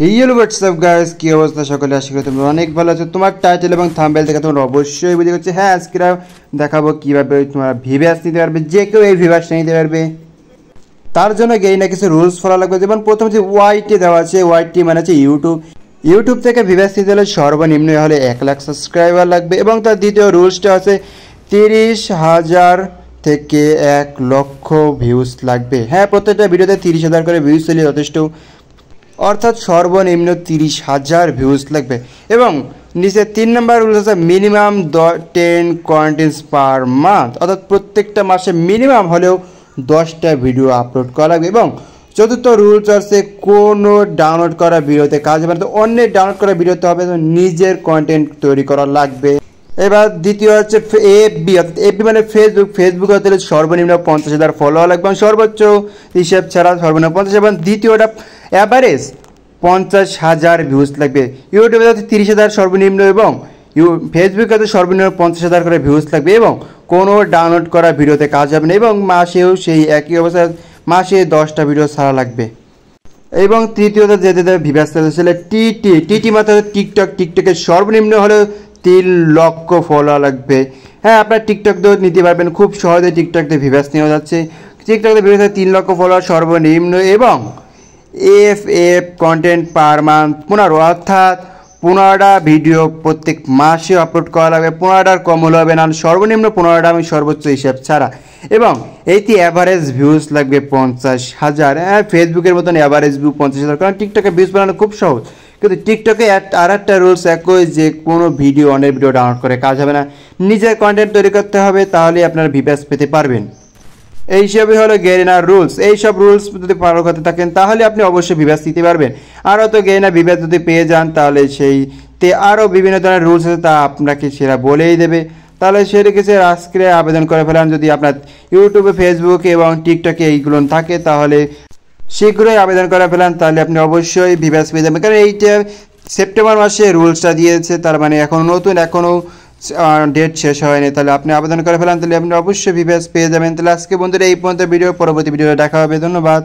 Hello what's up guys কি অবস্থা সকলে আশা করি তোমরা অনেক ভালো আছো। তোমার টাইটেল এবং থাম্বনেল দেখে তোমরা অবশ্যই বুঝে গেছো। হ্যাঁ, আজকে দেখাবো কিভাবে তোমরা ভিউয়ার্স নিতে পারবে, যে কেউ এই ভিউয়ার্স নিতে পারবে। তার জন্য গেইনা কিছু রুলস ফলো লাগবে। যেমন প্রথম যে ওয়াইটি দেওয়া আছে, ওয়াইটি মানে হচ্ছে ইউটিউব থেকে ভিউয়ার্স নিতে হলে সর্বনিম্ন হলে 1 লাখ সাবস্ক্রাইবার লাগবে। এবং তার দ্বিতীয় রুলসটা আছে 30,000 থেকে 1 লক্ষ ভিউজ লাগবে। হ্যাঁ, প্রত্যেকটা ভিডিওতে 30,000 করে ভিউজ হলে যথেষ্ট, অর্থাৎ সর্বনিম্ন 30,000 ভিউজ লাগবে। এবং নিচে 3 নম্বর রুলস আছে মিনিমাম 10 কন্টেন্টস পার মান্থ, অর্থাৎ প্রত্যেকটা মাসে মিনিমাম হলেও 10টা ভিডিও আপলোড করা লাগবে। এবং চতুর্থ রুলস আছে কোনো ডাউনলোড করা ভিডিওতে কাজ হবে না, তো অন্যের ডাউনলোড করা ভিডিওতে হবে, তো নিজের কন্টেন্ট তৈরি করা লাগবে। এবার দ্বিতীয় হচ্ছে এফবি মানে ফেসবুক হতে সর্বনিম্ন 50,000 ফলোয়ার লাগবে এবং সর্বোচ্চ হিসেব ছাড়া সর্বনিম্ন 50। এবং দ্বিতীয়টা অ্যাভারেজ 50,000 ভিউজ লাগবে। ইউটিউবে হচ্ছে 30,000 সর্বনিম্ন এবং ফেসবুকে হচ্ছে সর্বনিম্ন 50,000 করে ভিউজ লাগবে। এবং কোনো ডাউনলোড করা ভিডিওতে কাজ হবে না, এবং মাসেও সেই একই অবস্থা, মাসে 10টা ভিডিও ছাড়া লাগবে। এবং তৃতীয়ত যেতে ভিউয়ার্স ছিল টিটি মাত্র টিকটকের সর্বনিম্ন হলেও 3 লক্ষ ফলোয়ার লাগবে। হ্যাঁ, আপনার টিকটক তো নিতে পারবেন খুব সহজে, টিকটকতে ভিউয়ার্স নেওয়া যাচ্ছে। টিকটকতে ভিউয়ার্স 3 লক্ষ ফলোয়ার সর্বনিম্ন। এবং এফ কন্টেন্ট পার মান্থ 15, অর্থাৎ 15টা ভিডিও প্রত্যেক মাসে আপলোড করা লাগবে। 15টার কম হলে হবে না, সর্বনিম্ন 15টা আমি সর্বোচ্চ হিসাব ছাড়া। এবং এইটি অ্যাভারেজ ভিউজ লাগবে 50,000। হ্যাঁ, ফেসবুকের মতন অ্যাভারেজ ভিউ 50,000, কারণ টিকটকে ভিউজ বানানো খুব সহজ। কিন্তু টিকটকে আর একটা রুলস একই, যে কোনো ভিডিও অনেক ভিডিও ডাউনলোড করে কাজ হবে না, নিজের কন্টেন্ট তৈরি করতে হবে, তাহলে আপনারা ভিউয়ার্স পেতে পারবেন। এইসবই হলো গেরিনার রুলস। এইসব রুলস যদি ফলো করতে থাকেন তাহলে আপনি অবশ্যই ভিউয়ার্স দিতে পারবেন। আরও তো গেরিনার ভিউয়ার্স যদি পেয়ে যান তাহলে সেইতে আরও বিভিন্ন ধরনের রুলস আছে, তা আপনাকে সেরা বলেই দেবে। তাহলে সেটা কিছু আজকে আবেদন করে ফেলান। যদি আপনার ইউটিউবে, ফেসবুকে এবং টিকটকে এইগুলো থাকে তাহলে শীঘ্রই আবেদন করে ফেলান, তাহলে আপনি অবশ্যই ভিউয়ার্স পেয়ে যাবেন। কারণ এইটা সেপ্টেম্বর মাসে রুলসটা দিয়েছে, তার মানে এখনও নতুন, এখনও ডেট শেষ হয়নি। তাহলে আপনি আবেদন করে ফেলান, তাহলে আপনি অবশ্যই ভিউয়ার্স পেয়ে যাবেন। তাহলে আজকে বন্ধুরা এই পর্যন্ত ভিডিও, পরবর্তী ভিডিও দেখা হবে। ধন্যবাদ।